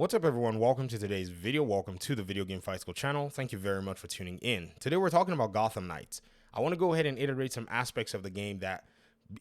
What's up everyone, welcome to today's video, welcome to the Video Game Fight School channel. Thank you very much for tuning in. Today we're talking about Gotham Knights. I want to go ahead and iterate some aspects of the game that,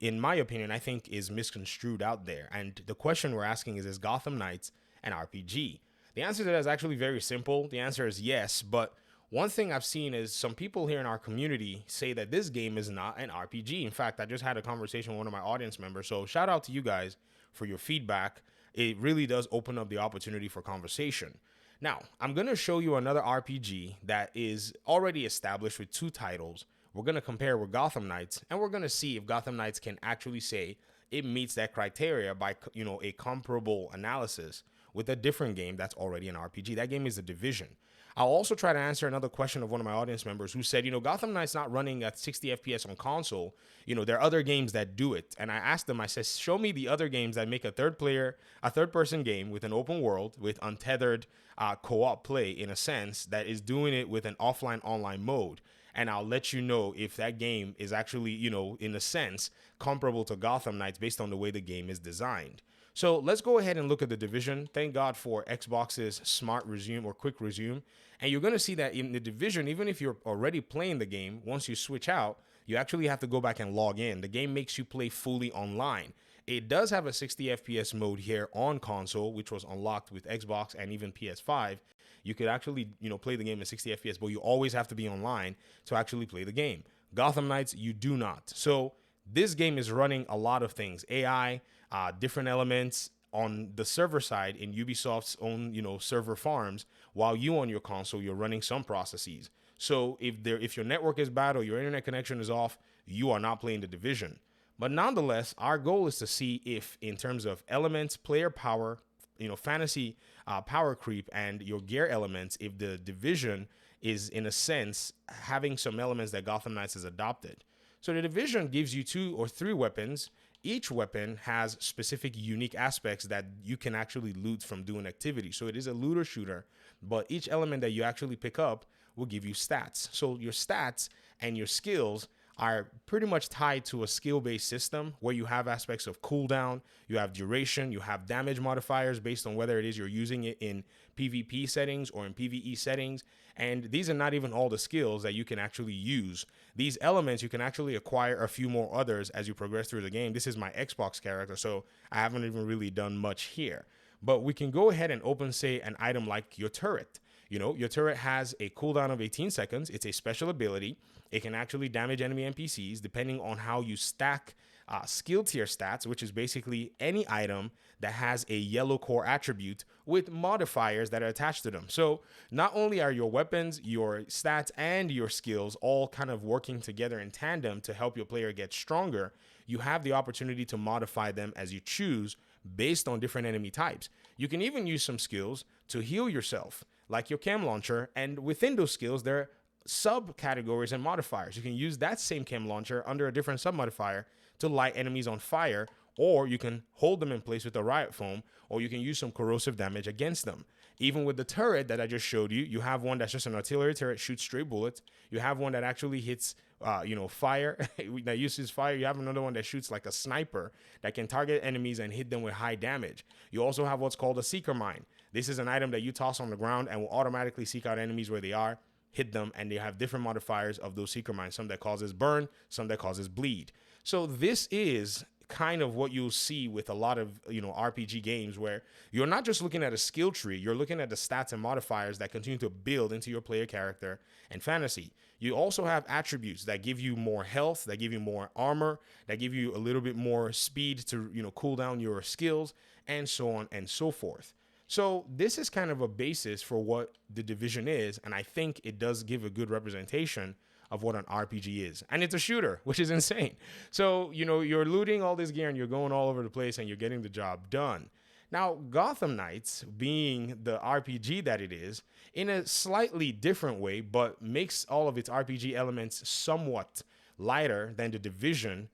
in my opinion, I think is misconstrued out there. And the question we're asking is Gotham Knights an RPG? The answer to that is actually very simple. The answer is yes, but one thing I've seen is some people here in our community say that this game is not an RPG. In fact, I just had a conversation with one of my audience members, so shout out to you guys for your feedback. It really does open up the opportunity for conversation. Now, I'm going to show you another RPG that is already established with two titles. We're going to compare with Gotham Knights, and we're going to see if Gotham Knights can actually say it meets that criteria by, a comparable analysis with a different game that's already an RPG. That game is The Division. I'll also try to answer another question of one of my audience members who said, Gotham Knights not running at 60 FPS on console. There are other games that do it. And I asked them, I said, show me the other games that make a third person game with an open world, with untethered co-op play in a sense, that is doing it with an offline online mode. And I'll let you know if that game is actually, in a sense, comparable to Gotham Knights based on the way the game is designed. So let's go ahead and look at The Division. Thank God for Xbox's smart resume or quick resume. And you're going to see that in The Division, even if you're already playing the game, once you switch out, you actually have to go back and log in. The game makes you play fully online. It does have a 60 FPS mode here on console, which was unlocked with Xbox and even PS5. You could actually, play the game at 60 FPS, but you always have to be online to actually play the game. Gotham Knights, you do not. So this game is running a lot of things. AI, different elements on the server side in Ubisoft's own, server farms, while you on your console, you're running some processes. So if your network is bad or your internet connection is off, you are not playing The Division. But nonetheless, our goal is to see if, in terms of elements, player power, fantasy power creep, and your gear elements, if The Division is, in a sense, having some elements that Gotham Knights has adopted. So The Division gives you 2 or 3 weapons. Each weapon has specific unique aspects that you can actually loot from doing activity. So it is a looter shooter, but each element that you actually pick up will give you stats. So your stats and your skills are pretty much tied to a skill-based system where you have aspects of cooldown, you have duration, you have damage modifiers based on whether it is you're using it in PvP settings or in PvE settings. And these are not even all the skills that you can actually use. These elements, you can actually acquire a few more others as you progress through the game. This is my Xbox character, so I haven't even really done much here. But we can go ahead and open, say, an item like your turret. Your turret has a cooldown of 18 seconds. It's a special ability. It can actually damage enemy NPCs depending on how you stack skill tier stats, which is basically any item that has a yellow core attribute with modifiers that are attached to them. So not only are your weapons, your stats, and your skills all kind of working together in tandem to help your player get stronger, you have the opportunity to modify them as you choose based on different enemy types. You can even use some skills to heal yourself, like your chem launcher, and within those skills, there are subcategories and modifiers. You can use that same chem launcher under a different sub-modifier to light enemies on fire, or you can hold them in place with a riot foam, or you can use some corrosive damage against them. Even with the turret that I just showed you, you have one that's just an artillery turret, shoots straight bullets. You have one that actually hits, fire, that uses fire. You have another one that shoots like a sniper that can target enemies and hit them with high damage. You also have what's called a seeker mine. This is an item that you toss on the ground and will automatically seek out enemies where they are, hit them, and they have different modifiers of those seeker mines, some that causes burn, some that causes bleed. So this is kind of what you'll see with a lot of RPG games, where you're not just looking at a skill tree, you're looking at the stats and modifiers that continue to build into your player character and fantasy. You also have attributes that give you more health, that give you more armor, that give you a little bit more speed to cool down your skills, and so on and so forth. So this is kind of a basis for what The Division is, and I think it does give a good representation of what an RPG is. And it's a shooter, which is insane. So, you're looting all this gear and you're going all over the place and you're getting the job done. Now, Gotham Knights, being the RPG that it is, in a slightly different way, but makes all of its RPG elements somewhat lighter than The Division,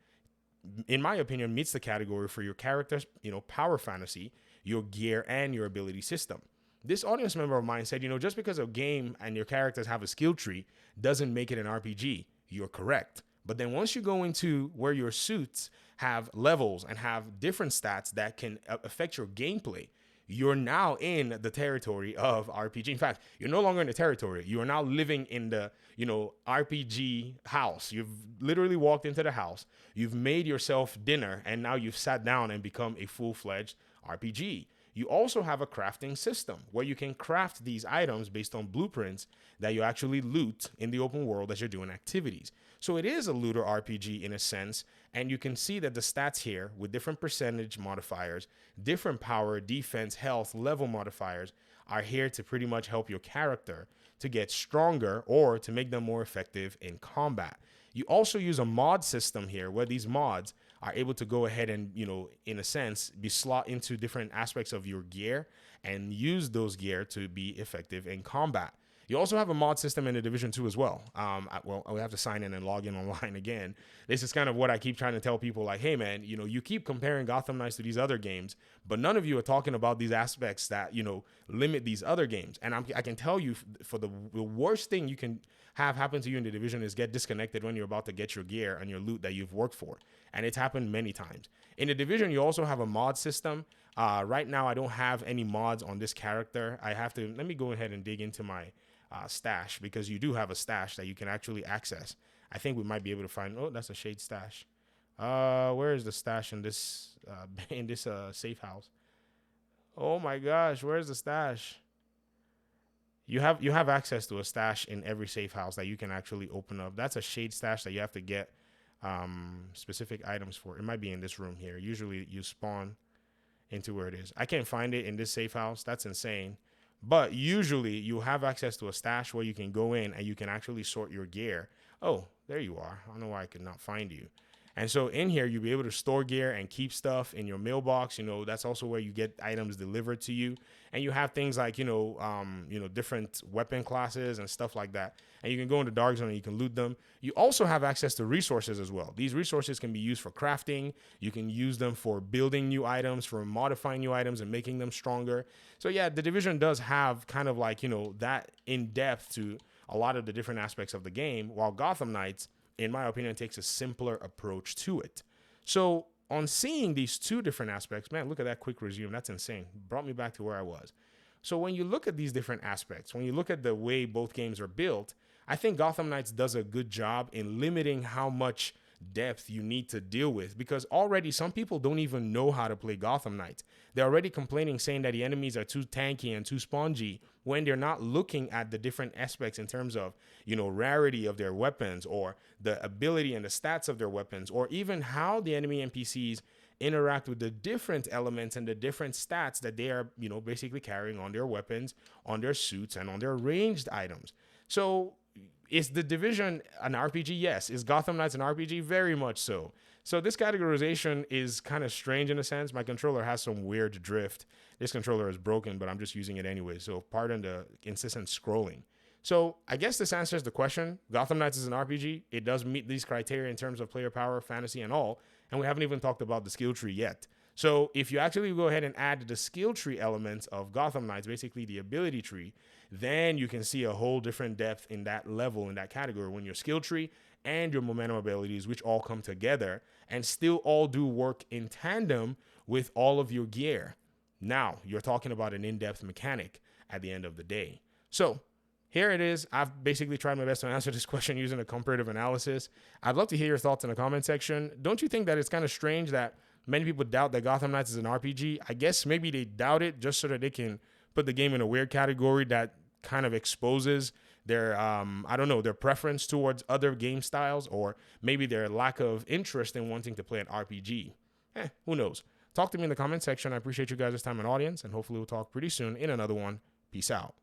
in my opinion, meets the category for your character's, power fantasy, your gear, and your ability system. This audience member of mine said, just because a game and your characters have a skill tree doesn't make it an RPG. You're correct. But then once you go into where your suits have levels and have different stats that can affect your gameplay, you're now in the territory of RPG. In fact, you're no longer in the territory. You are now living in the, RPG house. You've literally walked into the house. You've made yourself dinner, and now you've sat down and become a full-fledged RPG. You also have a crafting system where you can craft these items based on blueprints that you actually loot in the open world as you're doing activities. So it is a looter RPG in a sense, and you can see that the stats here with different percentage modifiers, different power, defense, health, level modifiers are here to pretty much help your character to get stronger or to make them more effective in combat. You also use a mod system here where these mods are able to go ahead and, in a sense, be slot into different aspects of your gear and use those gear to be effective in combat. You also have a mod system in the Division 2 as well. We have to sign in and log in online again. This is kind of what I keep trying to tell people, like, hey, man, you keep comparing Gotham Knights to these other games, but none of you are talking about these aspects that, limit these other games. And I can tell you, for the worst thing you can have happen to you in the Division is get disconnected when you're about to get your gear and your loot that you've worked for. And it's happened many times. In the Division, you also have a mod system. Right now, I don't have any mods on this character. Let me go ahead and dig into my stash, because you do have a stash that you can actually access. I think we might be able to find. Oh, that's a shade stash. Where is the stash in this safe house? Oh my gosh, where's the stash? You have access to a stash in every safe house that you can actually open up. That's a shade stash that you have to get specific items for. It might be in this room here. Usually you spawn into where it is. I can't find it in this safe house. That's insane. But usually you have access to a stash where you can go in and you can actually sort your gear. Oh, there you are. I don't know why I could not find you. And so in here, you'll be able to store gear and keep stuff in your mailbox. That's also where you get items delivered to you. And you have things like, different weapon classes and stuff like that. And you can go into Dark Zone and you can loot them. You also have access to resources as well. These resources can be used for crafting. You can use them for building new items, for modifying new items and making them stronger. So yeah, the Division does have kind of like, that in depth to a lot of the different aspects of the game, while Gotham Knights, in my opinion, takes a simpler approach to it. So on seeing these two different aspects, man, look at that quick resume. That's insane. Brought me back to where I was. So when you look at these different aspects, when you look at the way both games are built, I think Gotham Knights does a good job in limiting how much depth you need to deal with, because already some people don't even know how to play Gotham Knights. They're already complaining, saying that the enemies are too tanky and too spongy, when they're not looking at the different aspects in terms of, rarity of their weapons, or the ability and the stats of their weapons, or even how the enemy NPCs interact with the different elements and the different stats that they are, basically carrying on their weapons, on their suits, and on their ranged items. So is the Division an RPG? Yes. Is Gotham Knights an RPG? Very much so. So this categorization is kind of strange in a sense. My controller has some weird drift. This controller is broken, but I'm just using it anyway. So pardon the incessant scrolling. So I guess this answers the question. Gotham Knights is an RPG. It does meet these criteria in terms of player power, fantasy, and all. And we haven't even talked about the skill tree yet. So if you actually go ahead and add the skill tree elements of Gotham Knights, basically the ability tree, then you can see a whole different depth in that level, in that category, when your skill tree and your momentum abilities, which all come together and still all do work in tandem with all of your gear. Now you're talking about an in-depth mechanic at the end of the day. So here it is. I've basically tried my best to answer this question using a comparative analysis. I'd love to hear your thoughts in the comment section. Don't you think that it's kind of strange that many people doubt that Gotham Knights is an RPG? I guess maybe they doubt it just so that they can put the game in a weird category that kind of exposes their, their preference towards other game styles, or maybe their lack of interest in wanting to play an RPG. Who knows? Talk to me in the comment section. I appreciate you guys' time and audience, and hopefully we'll talk pretty soon in another one. Peace out.